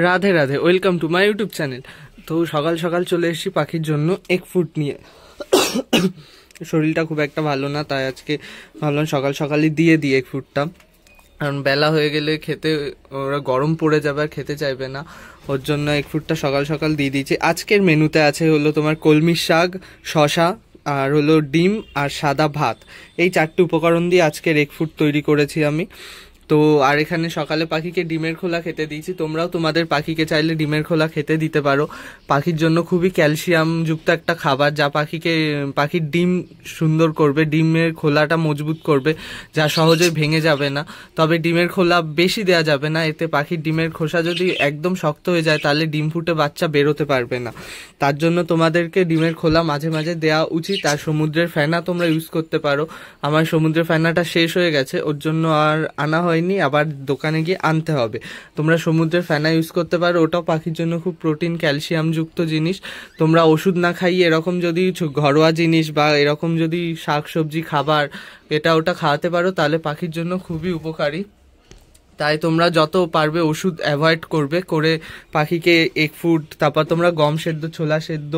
Radhe Radhe, welcome to my YouTube channel. তো সকাল সকাল চলে এসেছি পাখির জন্য এগ ফুড নিয়ে। শরীরটা খুব একটা ভালো না, তাই আজকে ভাবলাম সকাল সকালই দিয়ে দিই এগ ফুডটা, কারণ বেলা হয়ে গেলে খেতে ওরা গরম পড়ে যাবে আর খেতে চাইবে না। ওর জন্য এগ ফুডটা সকাল সকাল দিয়ে দিয়েছি। আজকের মেনুতে আছে হলো তোমার কলমি শাক, শশা, আর হলো ডিম আর সাদা ভাত। এই চারটে উপকরণ দিয়ে আজকের এগ ফুড তৈরি করেছি আমি। তো আর এখানে সকালে পাখিকে ডিমের খোলা খেতে দিয়েছি। তোমরাও তোমাদের পাখিকে চাইলে ডিমের খোলা খেতে দিতে পারো। পাখির জন্য খুবই ক্যালসিয়াম যুক্ত একটা খাবার, যা পাখির ডিম সুন্দর করবে, ডিমের খোলাটা মজবুত করবে, যা সহজে ভেঙে যাবে না। তবে ডিমের খোলা বেশি দেওয়া যাবে না, এতে পাখির ডিমের খোসা যদি একদম শক্ত হয়ে যায় তাহলে ডিম ফুটে বাচ্চা বেরোতে পারবে না। তার জন্য তোমাদেরকে ডিমের খোলা মাঝে মাঝে দেওয়া উচিত। আর সমুদ্রের ফেনা তোমরা ইউজ করতে পারো। আমার সমুদ্রের ফেনাটা শেষ হয়ে গেছে, ওর জন্য আর আনা হয়নি, আবার দোকানে গিয়ে আনতে হবে। তোমরা সমুদ্রের ফেনা ইউজ করতে পারো, ওটাও পাখির জন্য খুব প্রোটিন ক্যালসিয়াম যুক্ত জিনিস। তোমরা ওষুধ না খাইয়ে এরকম যদি ঘরোয়া জিনিস বা এরকম যদি শাক সবজি খাবার এটা ওটা খাওয়াতে পারো তাহলে পাখির জন্য খুবই উপকারী। তাই তোমরা যত পারবে ওষুধ অ্যাভয়েড করবে করে পাখিকে এগ ফুড, তারপর তোমরা গম সেদ্ধ, ছোলা সেদ্ধ,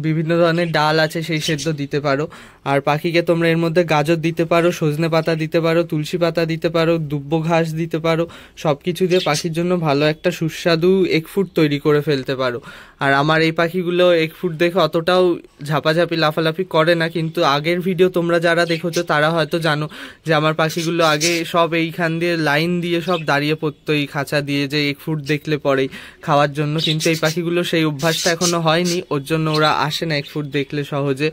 বিভিন্ন ধরনের ডাল আছে সেই সেদ্ধ দিতে পারো। আর পাখিকে তোমরা এর মধ্যে গাজর দিতে পারো, সজনে পাতা দিতে পারো, তুলসী পাতা দিতে পারো, দুব্ব ঘাস দিতে পারো। সব কিছু দিয়ে পাখির জন্য ভালো একটা সুস্বাদু এগ ফুড তৈরি করে ফেলতে পারো। আর আমার এই পাখিগুলো এগ ফুড দেখে অতটাও ঝাপাঝাপি লাফালাফি করে না, কিন্তু আগের ভিডিও তোমরা যারা দেখেছো তারা হয়তো জানো যে আমার পাখিগুলো আগে সব এইখান দিয়ে লাইন দিয়ে সব দাঁড়িয়ে পড়তো এই খাঁচা দিয়ে, যে এগ ফুড দেখলে পরেই খাওয়ার জন্য। কিন্তু এই পাখিগুলো সেই অভ্যাসটা এখনো হয়নি, ওর জন্য ওরা আসে না এগ ফুড দেখলে সহজে।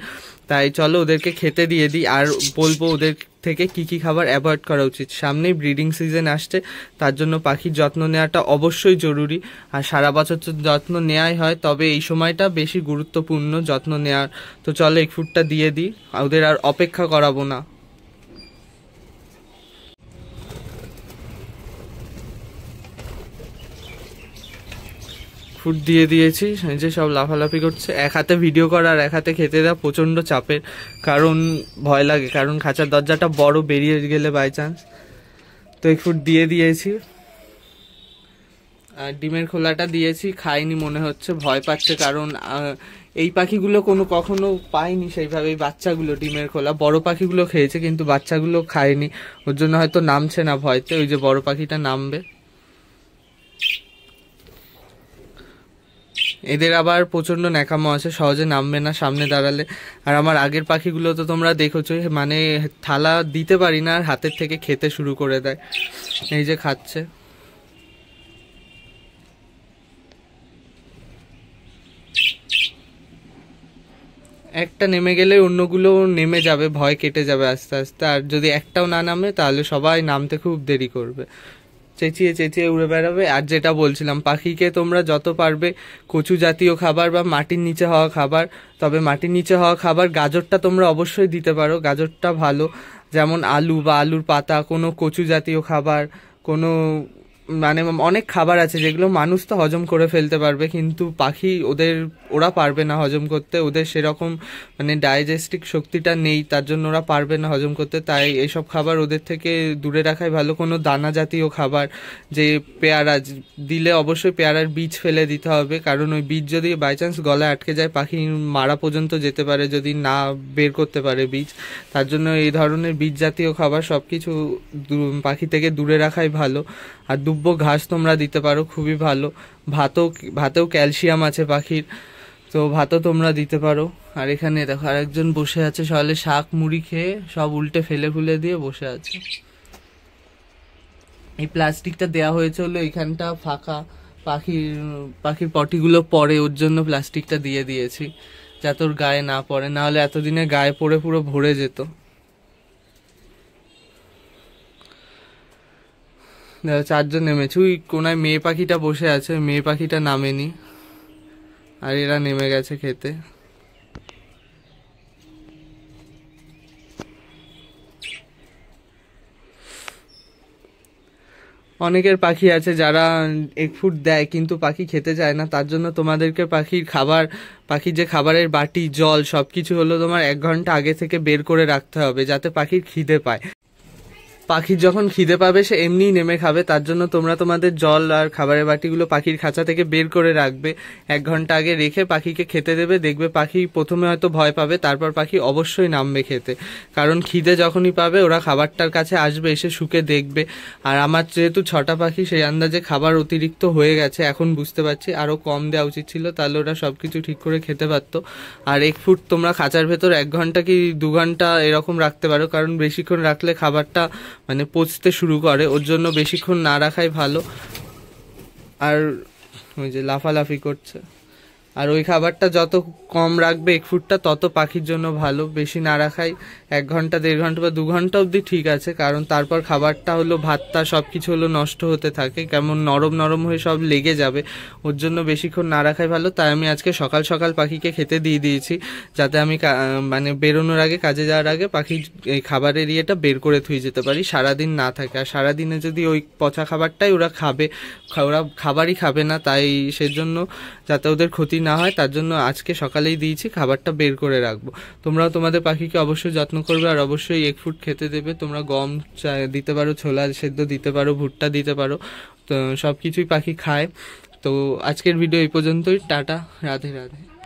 তাই চলো ওদেরকে খেতে দিয়ে দিই, আর বলবো ওদের থেকে কি কি খাবার অ্যাভয়েড করা উচিত। সামনেই ব্রিডিং সিজন আসছে, তার জন্য পাখির যত্ন নেওয়াটা অবশ্যই জরুরি। আর সারা বছর তো যত্ন নেওয়াই হয়, তবে এই সময়টা বেশি গুরুত্বপূর্ণ যত্ন নেওয়ার। তো চলো এগ ফুডটা দিয়ে দিই, ওদের আর অপেক্ষা করাবো না। ফুড দিয়ে দিয়েছি, যে সব লাফালাফি করছে। এক হাতে ভিডিও করা আর এক হাতে খেতে দেওয়া প্রচণ্ড চাপের, কারণ ভয় লাগে, কারণ খাঁচার দরজাটা বড়, বেরিয়ে গেলে বাই চান্স। তো এক ফুড দিয়ে দিয়েছি, আর ডিমের খোলাটা দিয়েছি। খাইনি মনে হচ্ছে, ভয় পাচ্ছে, কারণ এই পাখিগুলো কখনো পাইনি সেইভাবে। এই বাচ্চাগুলো ডিমের খোলা, বড় পাখিগুলো খেয়েছে কিন্তু বাচ্চাগুলো খায়নি, ওর জন্য হয়তো নামছে না ভয়তে। ওই যে বড় পাখিটা নামবে। এদের আবার প্রচণ্ড ন্যাকামো আছে, সহজে নামবে না সামনে দাঁড়ালে। আর আমার আগের পাখিগুলো তো তোমরা দেখেছো, মানে থালা দিতে পারি না আর হাতের থেকে খেতে শুরু করে দেয়। এই যে খাচ্ছে। একটা নেমে গেলে অন্যগুলো নেমে যাবে, ভয় কেটে যাবে আস্তে আস্তে। আর যদি একটাও না নামে তাহলে সবাই নামতে খুব দেরি করবে, চেঁচিয়ে চেঁচিয়ে উড়ে বেড়াবে। আর যেটা বলছিলাম, পাখিকে তোমরা যত পারবে কচু জাতীয় খাবার বা মাটির নিচে হওয়া খাবার, তবে মাটির নিচে হওয়া খাবার গাজরটা তোমরা অবশ্যই দিতে পারো, গাজরটা ভালো। যেমন আলু বা আলুর পাতা, কোনো কচু জাতীয় খাবার, কোনো মানে অনেক খাবার আছে যেগুলো মানুষ তো হজম করে ফেলতে পারবে, কিন্তু পাখি ওরা পারবে না হজম করতে। ওদের সেরকম মানে ডাইজেস্টিক শক্তিটা নেই, তার জন্য ওরা পারবে না হজম করতে। তাই এইসব খাবার ওদের থেকে দূরে রাখাই ভালো। কোনো দানা জাতীয় খাবার, যে পেয়ারা দিলে অবশ্যই পেয়ারার বীজ ফেলে দিতে হবে, কারণ ওই বীজ যদি বাই চান্স গলায় আটকে যায় পাখি মারা পর্যন্ত যেতে পারে যদি না বের করতে পারে বীজ। তার জন্য এই ধরনের বীজ জাতীয় খাবার সব কিছু পাখি থেকে দূরে রাখাই ভালো। আর দুব্ব ঘাস তোমরা দিতে পারো, খুবই ভালো। ভাতেও ক্যালসিয়াম আছে পাখির, তো ভাতও তোমরা দিতে পারো। আর এখানে দেখো আরেকজন বসে আছে, সকালে শাক মুড়ি খেয়ে সব উল্টে ফেলে ফুলে দিয়ে বসে আছে। এই প্লাস্টিকটা দেওয়া হয়েছে হলো এখানটা ফাঁকা, পাখির পটিগুলো পড়ে, ওর জন্য প্লাস্টিকটা দিয়ে দিয়েছি যাতে ওর গায়ে না পড়ে, না হলে এতদিনে গায়ে পড়ে পুরো ভরে যেত। চারজন নেমেছে, ওই কোনায় মেয়ে পাখিটা বসে আছে, মেয়ে পাখিটা নামেনি, আর এরা নেমে গেছে খেতে। অনেকের পাখি আছে যারা এগ ফুড দেয় কিন্তু পাখি খেতে চায় না, তার জন্য তোমাদেরকে পাখির যে খাবারের বাটি, জল সবকিছু হলো তোমার 1 ঘন্টা আগে থেকে বের করে রাখতে হবে, যাতে পাখির খিদে পায়। পাখির যখন খিদে পাবে সে এমনিই নেমে খাবে, তার জন্য তোমরা তোমাদের জল আর খাবারের বাটিগুলো পাখির খাঁচা থেকে বের করে রাখবে। 1 ঘন্টা আগে রেখে পাখিকে খেতে দেবে। দেখবে পাখি প্রথমে হয়তো ভয় পাবে, তারপর পাখি অবশ্যই নামবে খেতে, কারণ খিদে যখনই পাবে ওরা খাবারটার কাছে আসবে, এসে শুকে দেখবে। আর আমার যেহেতু 6টা পাখি, সেই আন্দাজে খাবার অতিরিক্ত হয়ে গেছে, এখন বুঝতে পারছি আরও কম দেওয়া উচিত ছিল, তাহলে ওরা সব কিছু ঠিক করে খেতে পারতো। আর এগ ফুড তোমরা খাঁচার ভেতর 1 ঘন্টা কি 2 ঘন্টা এরকম রাখতে পারো, কারণ বেশিক্ষণ রাখলে খাবারটা মানে পচতে শুরু করে, ওর জন্য বেশিক্ষণ না রাখাই ভালো। আর ওই যে লাফালাফি করছে, আর ওই খাবারটা যত কম রাখবে এগ ফুডটা তত পাখির জন্য ভালো, বেশি না রাখাই। 1 ঘন্টা 1.5 ঘন্টা বা 2 ঘন্টা অবধি ঠিক আছে, কারণ তারপর খাবারটা হলো ভাতটা সব কিছু হলো নষ্ট হতে থাকে, কেমন নরম নরম হয়ে সব লেগে যাবে, ওর জন্য বেশিক্ষণ না রাখাই ভালো। তাই আমি আজকে সকাল সকাল পাখিকে খেতে দিয়ে দিয়েছি, যাতে আমি মানে বেরোনোর আগে, কাজে যাওয়ার আগে পাখির এই খাবারের ইয়েটা বের করে থুয়ে যেতে পারি, সারাদিন না থাকে। আর সারাদিনে যদি ওই পচা খাবারটাই ওরা খাবে, ওরা খাবারই খাবে না, তাই সেজন্য যাতে ওদের ক্ষতি না হয় তার জন্য আজকে সকালেই দিয়েছি, খাবারটা বের করে রাখবো। তোমরাও তোমাদের পাখিকে অবশ্যই যত্ন করবে, আর অবশ্যই এগ ফুড খেতে দেবে। তোমরা গম দিতে পারো, ছোলা সেদ্ধ দিতে পারো, ভুট্টা দিতে পারো, তো সব কিছুই পাখি খায়। তো আজকের ভিডিও এই পর্যন্তই, টাটা, রাধে রাধে।